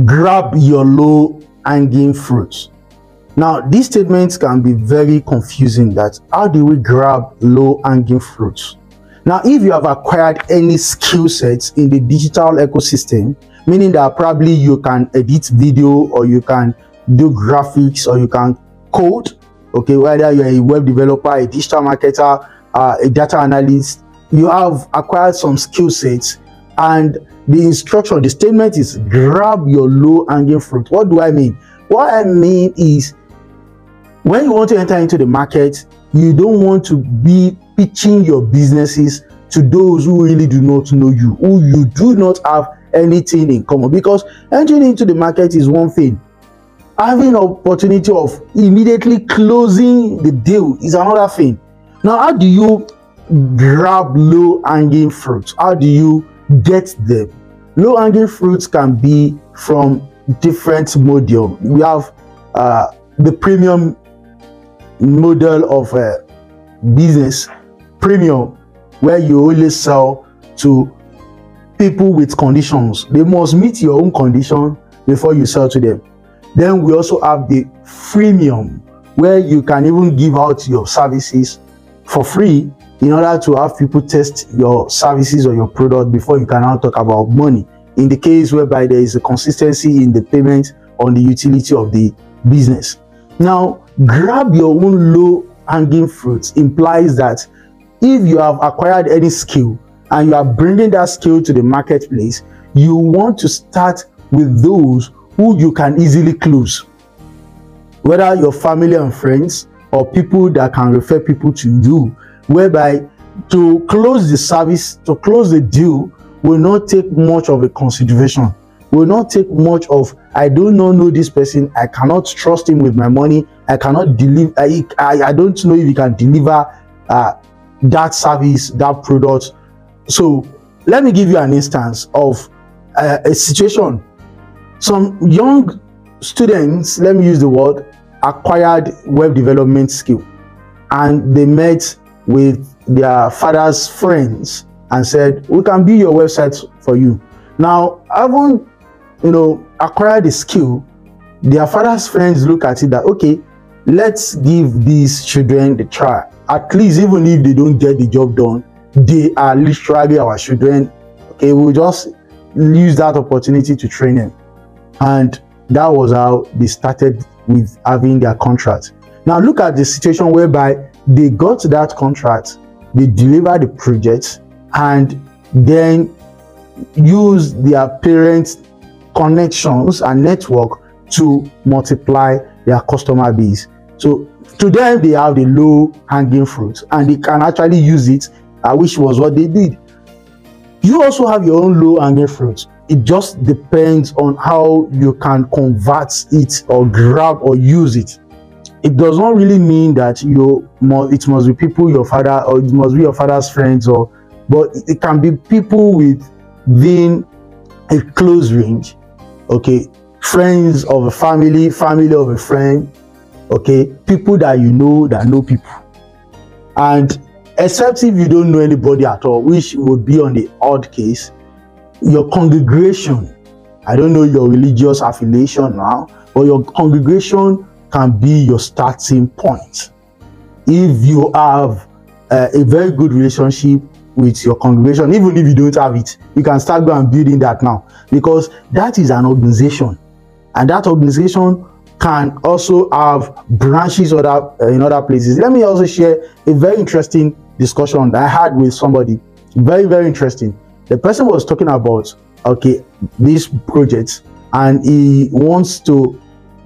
grab your low hanging fruits. Now, these statements can be very confusing. That how do we grab low hanging fruits? Now, if you have acquired any skill sets in the digital ecosystem, meaning that probably you can edit video, or you can do graphics, or you can code, okay, whether you're a web developer, a digital marketer, a data analyst, you have acquired some skill sets, and the statement is grab your low hanging fruit. What do I mean? What I mean is, when you want to enter into the market, you don't want to be pitching your businesses to those who really do not know you, who you do not have anything in common. Because entering into the market is one thing, having an opportunity of immediately closing the deal is another thing. Now, how do you grab low hanging fruits? How do you get them? Low hanging fruits can be from different models. We have the premium model of business, premium, where you only sell to people with conditions. They must meet your own condition before you sell to them. Then we also have the freemium, where you can even give out your services for free in order to have people test your services or your product before you can now talk about money, in the case whereby there is a consistency in the payment on the utility of the business. Now, grab your own low hanging fruits implies that if you have acquired any skill and you are bringing that skill to the marketplace, you want to start with those who you can easily close, whether your family and friends or people that can refer people to you, whereby to close the service, to close the deal will not take much of a consideration, will not take much of, I do not know this person, I cannot trust him with my money, I cannot deliver, I don't know if he can deliver that service, that product. So let me give you an instance of a situation. Some young students, let me use the word, acquired web development skill, and they met with their father's friends and said, we can be your website for you. Now, having acquired the skill, their father's friends look at it that, okay, let's give these children the try. At least, even if they don't get the job done, they are literally our children. Okay, we'll just use that opportunity to train them. And that was how they started with having their contract. Now look at the situation whereby they got that contract, they delivered the project, and then use their parents' connections and network to multiply their customer base. So to them, they have the low hanging fruit and they can actually use it, which was what they did. You also have your own low hanging fruit. It just depends on how you can convert it or grab or use it. It does not really mean that it must be people your father, or it must be your father's friends, but it can be people within a close range. Okay, friends of a family, family of a friend. Okay, people that you know that know people. And except if you don't know anybody at all, which would be on the odd case, your congregation, I don't know your religious affiliation now, but your congregation can be your starting point. If you have a very good relationship with your congregation, even if you don't have it, you can start going and building that now, because that is an organization, and that organization can also have branches in other places. Let me also share a very interesting discussion that I had with somebody. Very, very interesting. The person was talking about, okay, this project, and he wants to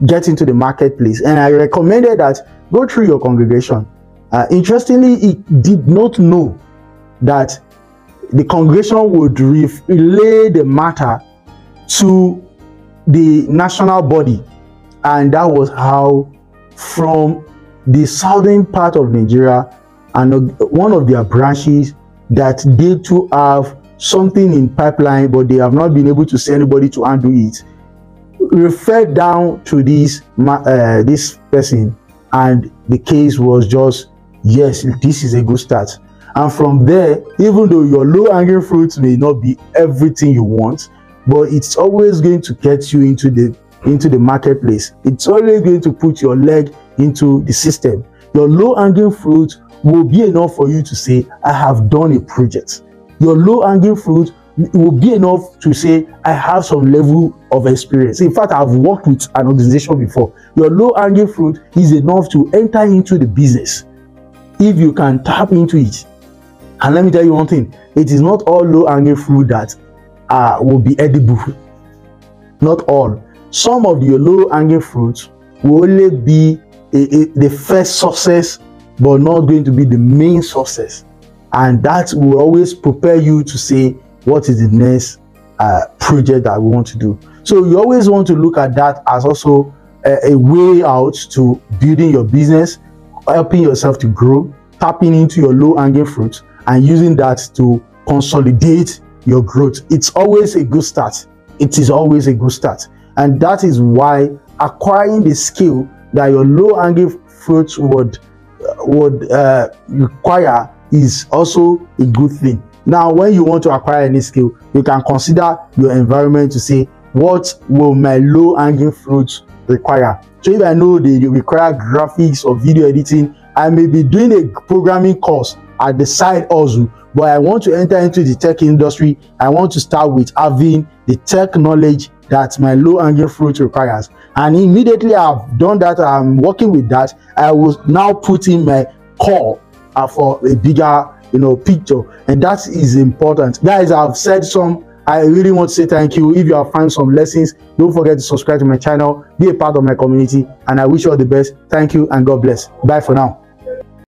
get into the marketplace, and I recommended that go through your congregation. Interestingly, he did not know that the congregation would relay the matter to the national body, and that was how, from the southern part of Nigeria, and one of their branches, that they too have something in pipeline, but they have not been able to send anybody to handle it, referred down to this person, and the case was just, yes, this is a good start. And from there, even though your low hanging fruits may not be everything you want, but it's always going to get you into the marketplace. It's always going to put your leg into the system. Your low-hanging fruit will be enough for you to say, I have done a project. Your low-hanging fruit will be enough to say, I have some level of experience. In fact, I've worked with an organization before. Your low-hanging fruit is enough to enter into the business if you can tap into it. And let me tell you one thing, it is not all low-hanging fruit that will be edible. Not all. Some of your low-hanging fruits will only be the first success, but not going to be the main success. And that will always prepare you to say, what is the next project that we want to do? So you always want to look at that as also a way out to building your business, helping yourself to grow, tapping into your low-hanging fruit, and using that to consolidate your growth. It's always a good start. It is always a good start. And that is why acquiring the skill that your low-hanging fruit would require is also a good thing. Now, when you want to acquire any skill, you can consider your environment to say, what will my low-hanging fruits require? So if I know they require graphics or video editing, I may be doing a programming course at the side also, but I want to enter into the tech industry. I want to start with having the tech knowledge that my low-hanging fruit requires. And immediately I've done that, I'm working with that, I will now put in my core for a bigger picture. And that is important. Guys, I've said some. I really want to say thank you. If you have found some lessons, don't forget to subscribe to my channel, be a part of my community, and I wish you all the best. Thank you and God bless. Bye for now.